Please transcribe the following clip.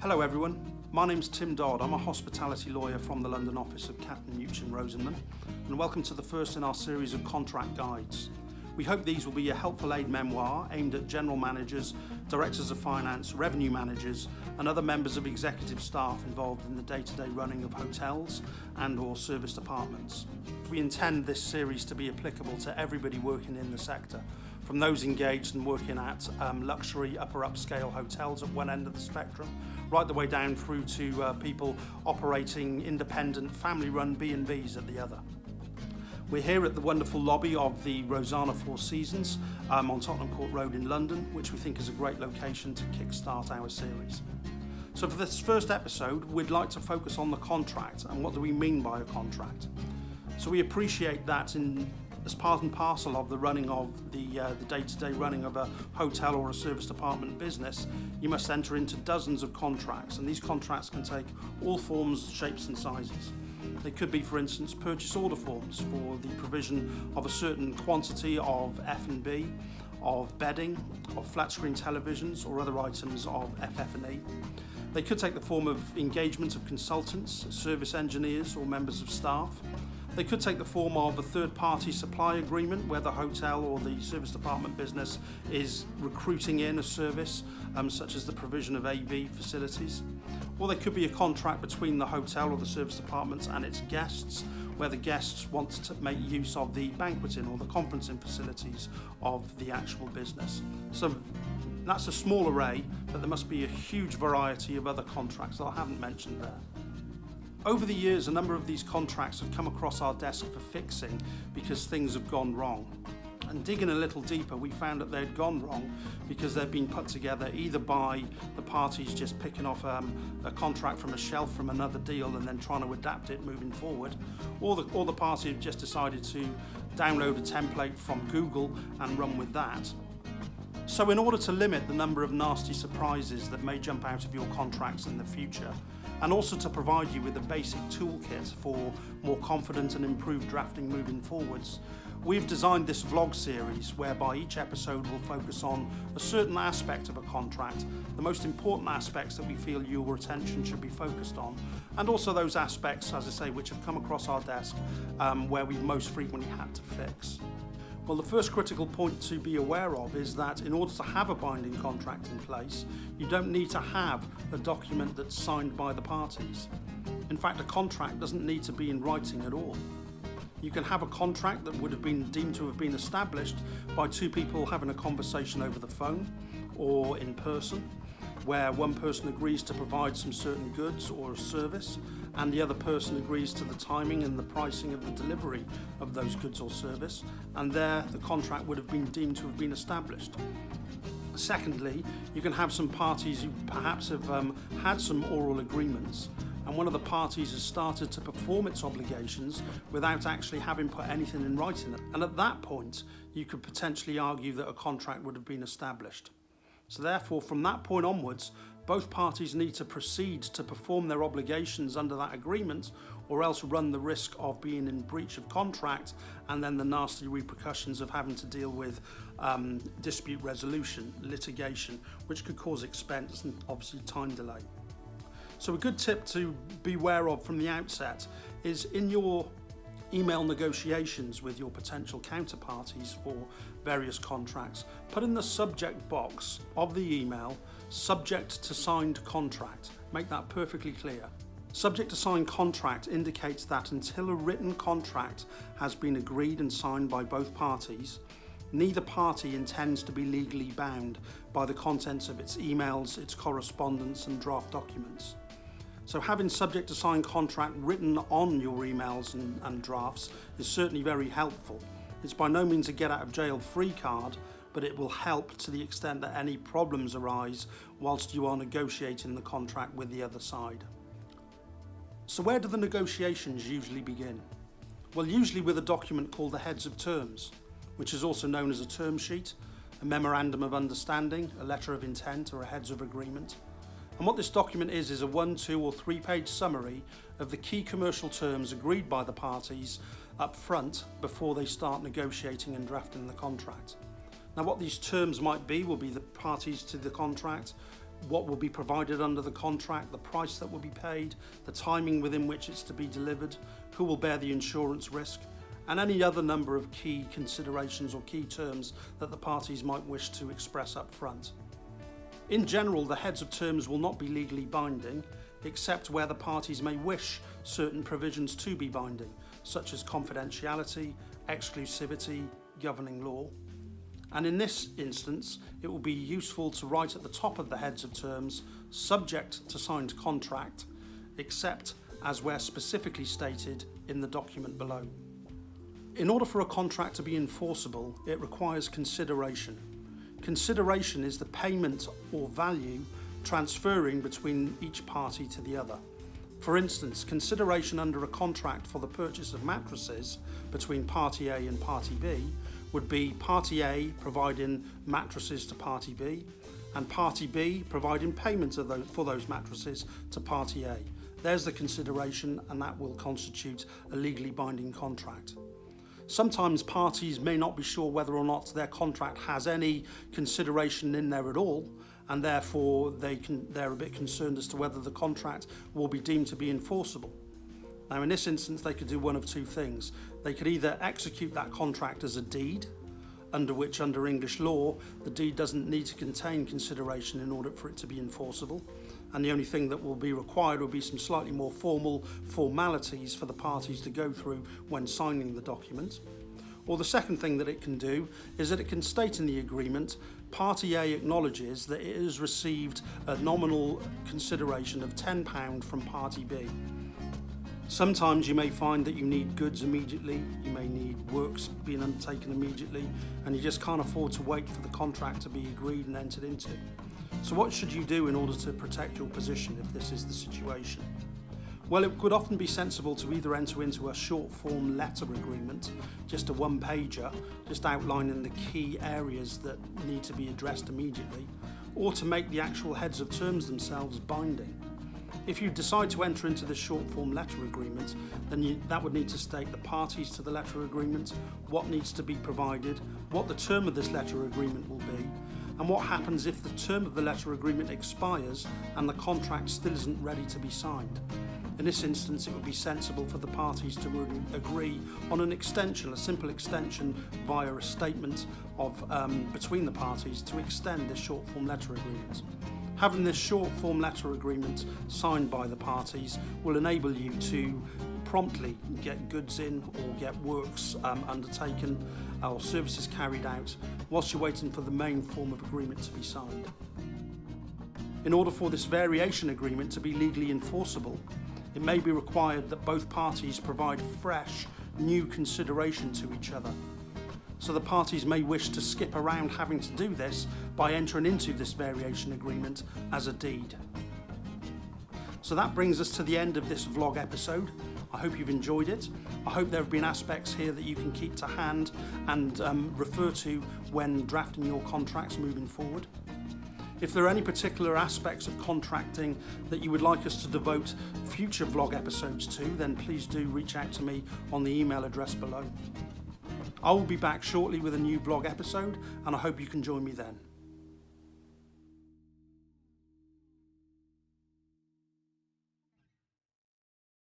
Hello everyone, my name's Tim Dodd. I'm a hospitality lawyer from the London office of Captain Newton Rosenman, and welcome to the first in our series of contract guides. We hope these will be a helpful aid memoir aimed at general managers, directors of finance, revenue managers and other members of executive staff involved in the day-to-day running of hotels and or service departments. We intend this series to be applicable to everybody working in the sector, from those engaged and working at luxury upper upscale hotels at one end of the spectrum, right the way down through to people operating independent family-run B&Bs at the other. We're here at the wonderful lobby of the Rosanna Four Seasons on Tottenham Court Road in London, which we think is a great location to kickstart our series. So for this first episode, we'd like to focus on the contract and what do we mean by a contract. So we appreciate that as part and parcel of the running of the day-to-day running of a hotel or a service department business, you must enter into dozens of contracts, and these contracts can take all forms, shapes and sizes. They could be, for instance, purchase order forms for the provision of a certain quantity of F&B, of bedding, of flat screen televisions or other items of FF&E. They could take the form of engagement of consultants, service engineers or members of staff. They could take the form of a third-party supply agreement where the hotel or the service department business is recruiting in a service, such as the provision of AV facilities. Or they could be a contract between the hotel or the service department and its guests, where the guests want to make use of the banqueting or the conferencing facilities of the actual business. So that's a small array, but there must be a huge variety of other contracts that I haven't mentioned there. Over the years, a number of these contracts have come across our desk for fixing because things have gone wrong. And digging a little deeper, we found that they'd gone wrong because they'd been put together either by the parties just picking off a contract from a shelf from another deal and then trying to adapt it moving forward, or the party had just decided to download a template from Google and run with that. So in order to limit the number of nasty surprises that may jump out of your contracts in the future, and also to provide you with a basic toolkit for more confident and improved drafting moving forwards, we've designed this vlog series whereby each episode will focus on a certain aspect of a contract, the most important aspects that we feel your attention should be focused on, and also those aspects, as I say, which have come across our desk where we've most frequently had to fix. Well, the first critical point to be aware of is that in order to have a binding contract in place, you don't need to have a document that's signed by the parties. In fact, a contract doesn't need to be in writing at all. You can have a contract that would have been deemed to have been established by two people having a conversation over the phone or in person, where one person agrees to provide some certain goods or a service and the other person agrees to the timing and the pricing of the delivery of those goods or service, and there the contract would have been deemed to have been established. Secondly, you can have some parties who perhaps have had some oral agreements, and one of the parties has started to perform its obligations without actually having put anything in writing. And at that point, you could potentially argue that a contract would have been established. So therefore, from that point onwards, both parties need to proceed to perform their obligations under that agreement, or else run the risk of being in breach of contract and then the nasty repercussions of having to deal with dispute resolution, litigation, which could cause expense and obviously time delay. So a good tip to be aware of from the outset is in your email negotiations with your potential counterparties for various contracts, put in the subject box of the email, subject to signed contract. Make that perfectly clear. Subject to signed contract indicates that until a written contract has been agreed and signed by both parties, neither party intends to be legally bound by the contents of its emails, its correspondence and draft documents. So having subject to signed contract written on your emails and drafts is certainly very helpful. It's by no means a get out of jail free card, but it will help to the extent that any problems arise whilst you are negotiating the contract with the other side. So where do the negotiations usually begin? Well, usually with a document called the Heads of Terms, which is also known as a term sheet, a memorandum of understanding, a letter of intent or a Heads of Agreement. And what this document is a 1, 2 or 3 page summary of the key commercial terms agreed by the parties up front before they start negotiating and drafting the contract. Now what these terms might be will be the parties to the contract what will be provided under the contract, the price that will be paid, the timing within which it's to be delivered, who will bear the insurance risk, and any other number of key considerations or key terms that the parties might wish to express up front. In general, the heads of terms will not be legally binding, except where the parties may wish certain provisions to be binding, such as confidentiality, exclusivity, governing law. And in this instance, it will be useful to write at the top of the heads of terms, subject to signed contract, except as where specifically stated in the document below. In order for a contract to be enforceable, it requires consideration. Consideration is the payment or value transferring between each party to the other. For instance, consideration under a contract for the purchase of mattresses between Party A and Party B would be Party A providing mattresses to Party B and Party B providing payment for those mattresses to Party A. There's the consideration, and that will constitute a legally binding contract. Sometimes parties may not be sure whether or not their contract has any consideration in there at all, and therefore they're a bit concerned as to whether the contract will be deemed to be enforceable. Now, in this instance, they could do one of two things. They could either execute that contract as a deed, under English law, the deed doesn't need to contain consideration in order for it to be enforceable, and the only thing that will be required will be some slightly more formal formalities for the parties to go through when signing the document. Or the second thing that it can do is that it can state in the agreement, Party A acknowledges that it has received a nominal consideration of £10 from Party B. Sometimes you may find that you need goods immediately, you may need works being undertaken immediately, and you just can't afford to wait for the contract to be agreed and entered into. So what should you do in order to protect your position if this is the situation? Well, it could often be sensible to either enter into a short form letter agreement, just a one-pager, just outlining the key areas that need to be addressed immediately, or to make the actual heads of terms themselves binding. If you decide to enter into the short form letter agreement, then that would need to state the parties to the letter agreement, what needs to be provided, what the term of this letter agreement will be, and what happens if the term of the letter agreement expires and the contract still isn't ready to be signed. In this instance, it would be sensible for the parties to agree on an extension, a simple extension via a statement of between the parties to extend this short form letter agreement. Having this short form letter agreement signed by the parties will enable you to promptly get goods in or get works undertaken or services carried out whilst you're waiting for the main form of agreement to be signed. In order for this variation agreement to be legally enforceable, it may be required that both parties provide fresh, new consideration to each other. So the parties may wish to skip around having to do this by entering into this variation agreement as a deed. So that brings us to the end of this vlog episode. I hope you've enjoyed it. I hope there have been aspects here that you can keep to hand and refer to when drafting your contracts moving forward. If there are any particular aspects of contracting that you would like us to devote future vlog episodes to, then please do reach out to me on the email address below. I will be back shortly with a new vlog episode, and I hope you can join me then.